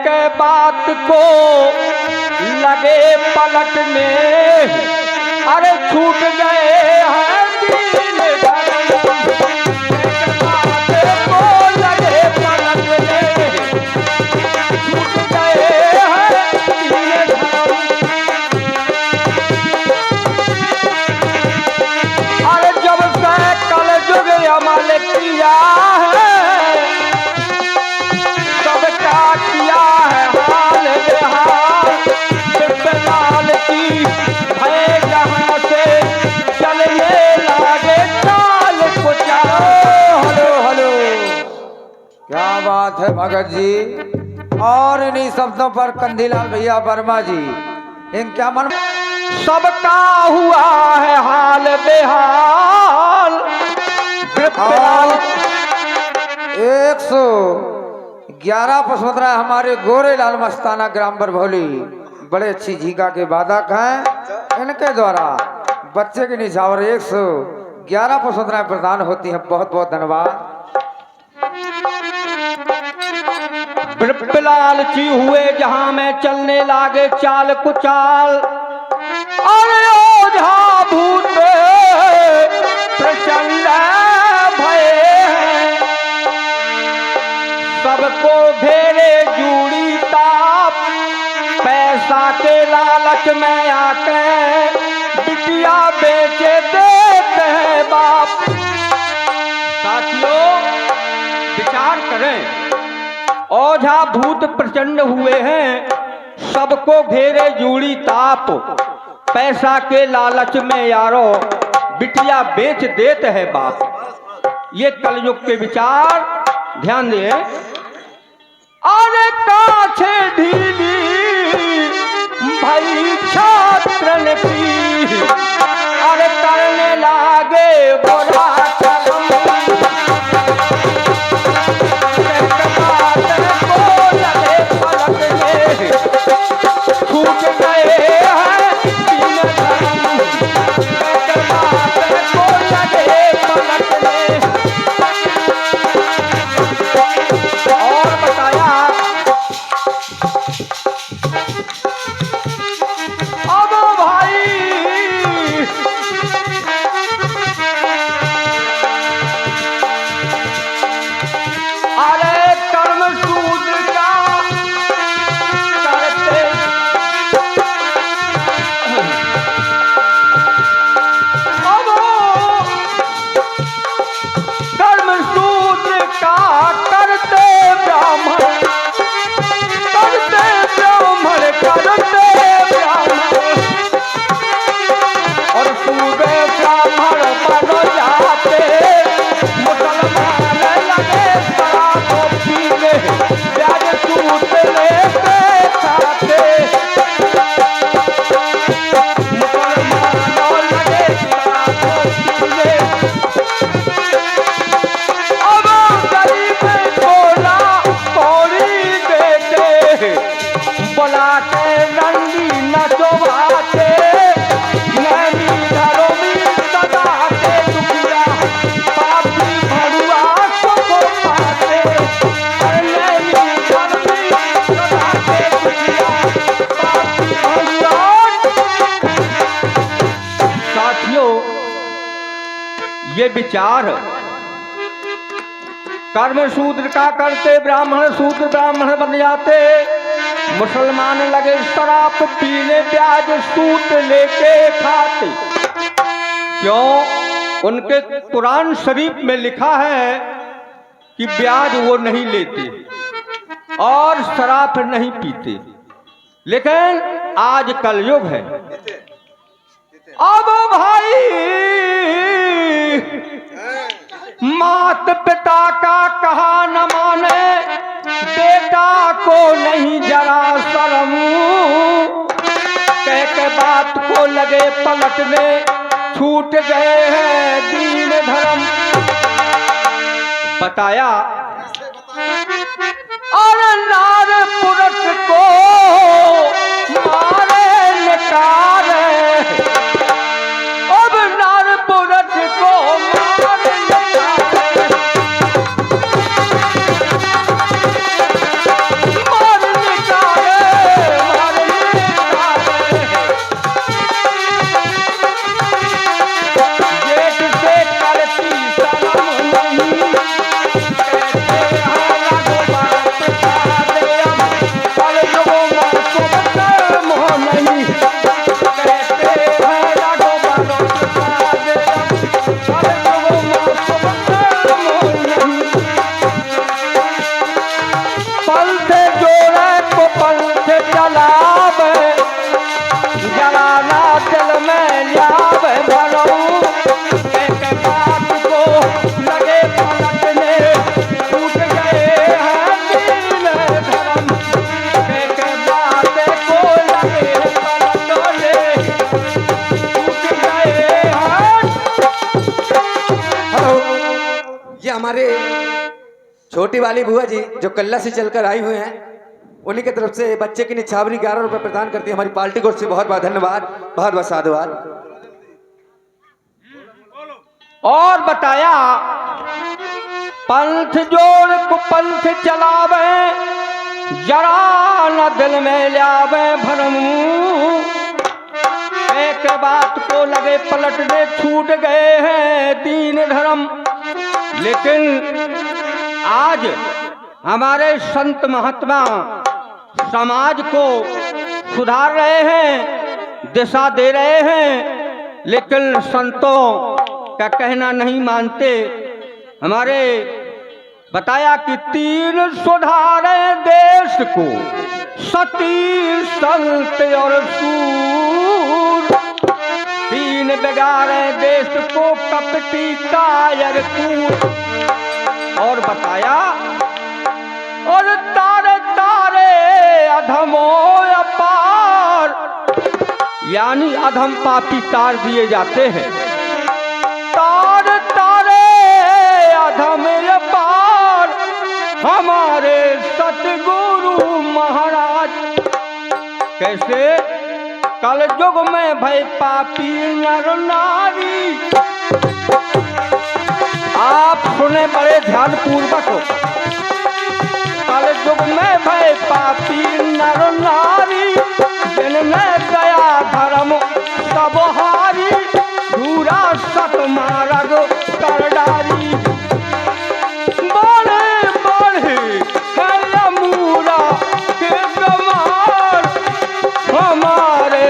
के बात को लगे पलटने, अरे छूट गए हैं दीन धर्म, बात को लगे पलटने, छूट गए हैं दीन धर्म। अरे जब से कल युग अमल किया है, सबका किया है हाल बेहाल, बिलाल की भय जहां से चलने लागे चाल कुचाल। हेलो हेलो, क्या बात है भगत जी। और इन्हीं शब्दों पर कंधीलाल भैया वर्मा जी इन क्या मन सबका हुआ है हाल बेहाल। 111 पसमंदरा हमारे गोरेलाल मस्ताना ग्राम बरभौली बड़े अच्छी झीका के वादक हैं। इनके द्वारा बच्चे की निछावर 111 पसमंदरा प्रदान होती है। बहुत बहुत धन्यवाद। बिलाल ची हुए जहां में चलने लागे चाल कुचाल। अरे ओझा भूत प्रचंड भय हैं, सबको घेरे जूड़ी ताप, पैसा के लालच में आके बिटिया बेचे देते हैं बाप। साथियों विचार करें, ओझा भूत प्रचंड हुए हैं, सबको घेरे जूड़ी ताप, पैसा के लालच में यारो बिटिया बेच देते हैं बाप। ये कलयुग के विचार ध्यान दें। अरे काछे ढीली भई छात्रन की, अरे करने लागे बोला छूट गए हैं दीन धर्म, बात को लगे पलटने। और बताया अब भाई, अरे कर्म सूत्र का करते, अब कर्म सूत्र का करते ब्राह्मण, करते ब्राह्मण, करते ब्राह्मण, और पूरे ब्राह्मण बनो जाते, मुसलमान लगे शराब पीने, ब्याज सूत लेते खाते, मुसलमान लगे शराब पीने। अब गरीब थोड़ा कौड़ी देते, बुला के नंदी नचवाते, नैनी घरों में सदाते, दुखिया पापी भरुआ को पाते, नैनी घर में सदाते, दुखिया पापी भरुआ। साथियों ये विचार कर्म शूद्र का करते ब्राह्मण, शूद्र ब्राह्मण बन जाते, मुसलमान लगे शराब पीने, ब्याज सूत लेके खाते। क्यों? उनके कुरान शरीफ में लिखा है कि ब्याज वो नहीं लेते और शराब नहीं पीते, लेकिन आज कलयुग है। अब भाई मात पिता का कहा न माने, बेटा को नहीं जरा शर्म, कह के बात को लगे पलटने, छूट गए हैं दीन धर्म। बताया और नार पुरुष को मारे निकाले, अब नार पुरुष को मारे निकाले, मार हमारे छोटी वाली बुआ जी जो कल्ला से चलकर आई हुए हैं, उन्हीं की तरफ से बच्चे की निछावरी 11 रुपए प्रदान करती है हमारी पार्टी को। उससे बहुत बहुत धन्यवाद, बहुत बहुत साधुवाद। और बताया पंथ जोड़ कुपंथ चलावे, जरा न दिल में लावे भरम, एक बात को लगे पलट दे, छूट गए हैं दीन धर्म। लेकिन आज हमारे संत महात्मा समाज को सुधार रहे हैं, दिशा दे रहे हैं, लेकिन संतों का कहना नहीं मानते। हमारे बताया कि 3 सुधारे देश को, सती संत और सूर, 3 बिगाड़े देश को, कपटी कायर कूट। और बताया और तारे तारे अधमो अपार, यानी अधम पापी तार दिए जाते हैं। तार तारे अधम अपार हमारे सतगुरु महाराज। कैसे कल युग में भय पापी नर नारी। आप सुने बड़े ध्यान पूर्वक। कल युग में भय पापी नर नारी, जिनने दया धर्म सब हारी, धूरा सत मार्ग कर डारी। बड़े बड़े है यमूरा के कमार, हमारे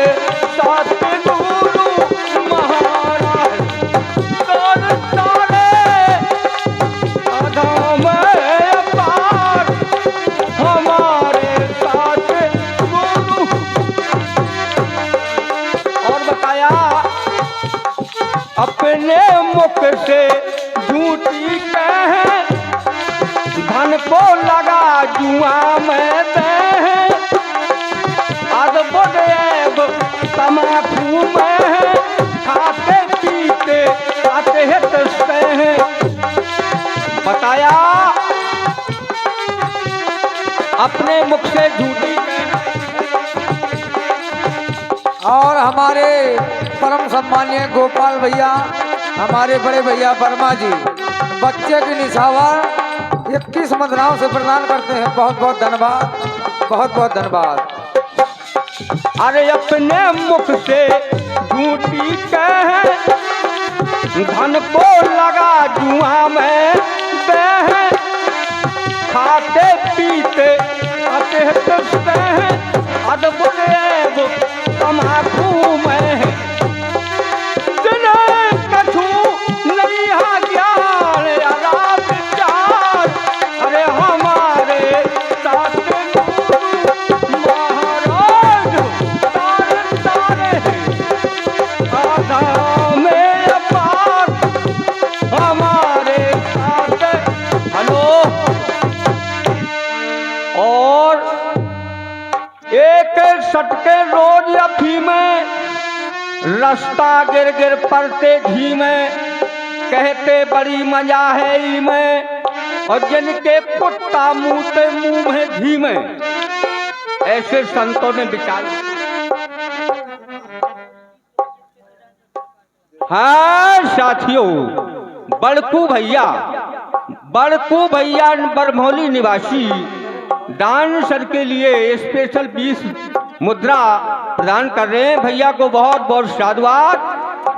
सतगुरु महाराज। तारे तारे अधम अपार हमारे सतगुरु। और बताया अपने मुख से झूठी कहे, धन को लगा जुआ में दे, अद्भुत ऐब तमाकू में, खाते पीते अतहित हैं। बताया अपने मुख से झूठी कहे। और हमारे परम सम्मानीय गोपाल भैया, हमारे बड़े भैया वर्मा जी, बच्चे की निछावर 21 मुद्राओं से प्रदान करते हैं। बहुत बहुत धन्यवाद, बहुत बहुत धन्यवाद। अरे अपने मुख से झूठी कहे, धन को लगा जुआ में दे, खाते पीते अतहित हैं, अद्भुत ऐब तमाकू में। जिन्हें कछु नहीं है ज्ञान रात चार, अरे हमारे सतगुरु महाराज। तारे तारे अधम अपार हमारे साथ। हेलो। और एक सटके रोज अफी में, रास्ता गिर गिर पड़ते घी में, कहते बड़ी मजा है ई में, और जिनके कुत्ता मुँहते मुंह में घी में। ऐसे संतों ने विचार। हाँ साथियों, बड़कू भैया बरमौली निवासी डांसर के लिए स्पेशल 20 मुद्रा प्रदान कर रहे हैं। भैया को बहुत बहुत साधुवाद,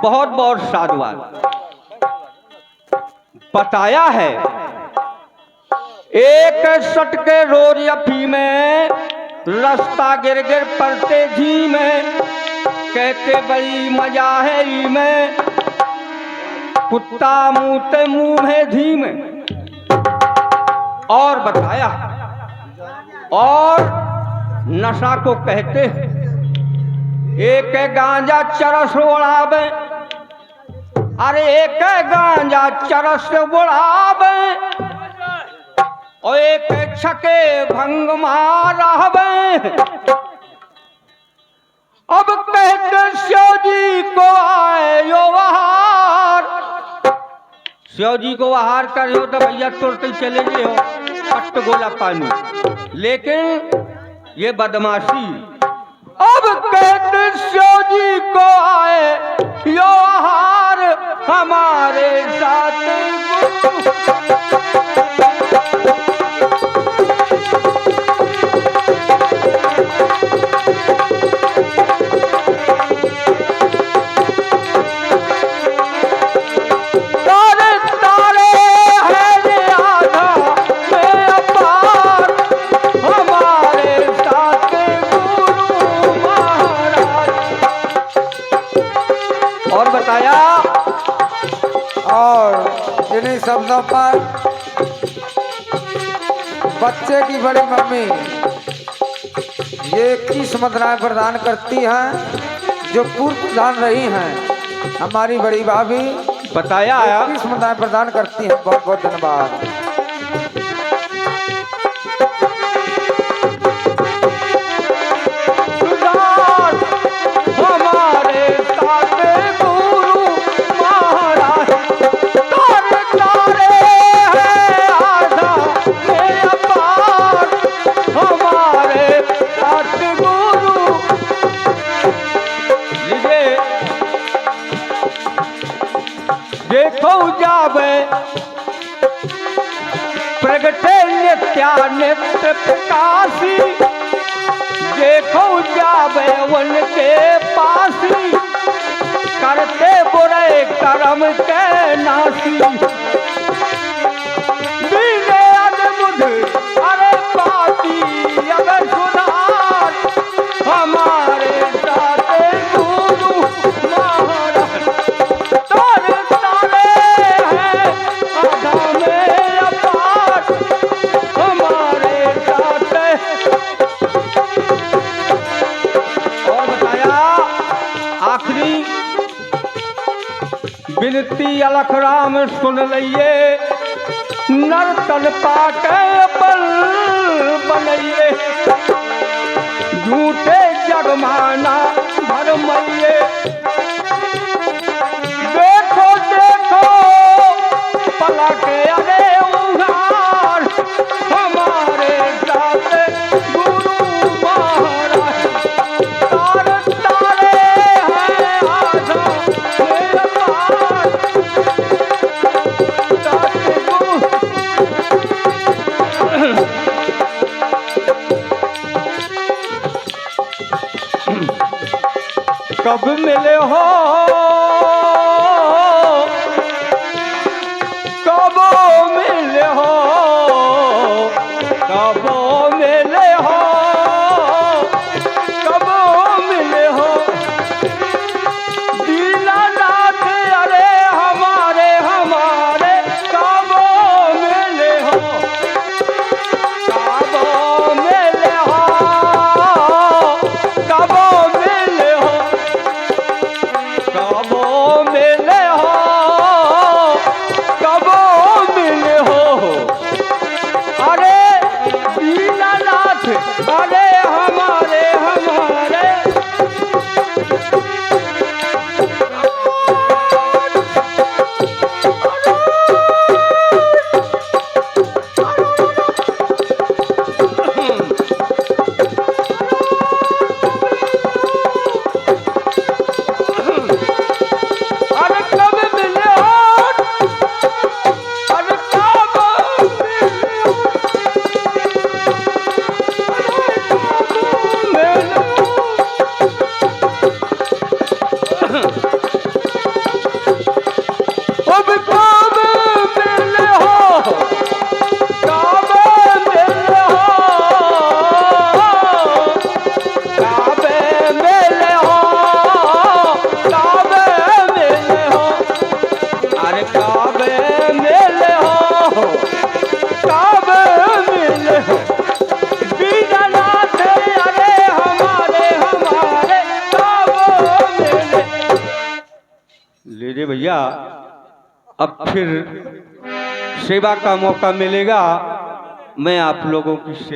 बहुत बहुत साधुवाद। बताया है एक सटके रोज अफी में, रास्ता गिर गिर पड़ते घी में, कहते बड़ी मजा है ई में, कुत्ता मुँहते मुंह में घी में। और बताया और नशा को कहते हैं एक गांजा चरस उड़ावे, अरे एक गांजा चरस उड़ावे, और एक छके भंग मारावे। अब कहते शिव जी को आए यो बहार, शिव जी को आहार कर हो तो भैया तुरते चले गए हो पट्ट गोला पानी। लेकिन ये बदमाशी अब कहते शिव जी को आए यो आहार हमारे साथ इन्हीं शब्दों पर बच्चे की बड़ी मम्मी ये 21 मुद्राएं प्रदान करती हैं जो पूर्व प्रधान रही हैं। हमारी बड़ी भाभी बताया 21 मुद्राएं प्रदान करती हैं। बहुत बहुत धन्यवाद। देखो जावे प्रगटे नित्यानित्य प्रकाशी, देखो जावे उनके पासी करते बुरे कर्म के नासी। दीने अद्भुत अरे पापी अगर सुधार हमारे साथ गुरु महाराज बिनती अलख राम सुन लइए नर्तन पाके बल बनइए झूठे जगमाना भरमइए। देखो देखो पलटे अरे उघार हमारे साथ गुरु महाराज तारे तारे हैं आधा मेरा पार कब मिले हो कब मिले हो कब मिले हो कब मिले हो दीनानाथ अरे हमारे हमारे कब मिले हो कब मिले हो कब मिले हो कब मिले हो कब मिले हो अरे दीनानाथ अरे हमारे हमारे अरे कब मिले हो अरे कब मिले हो अब कब मिले हो कब मिले हो कब मिले हो कब मिले हो अरे कब मिले हो कब मिले हो दीनानाथ अरे हमारे हमारे कब मिले। ले रे भैया अब फिर सेवा का मौका मिलेगा मैं आप लोगों की सेवा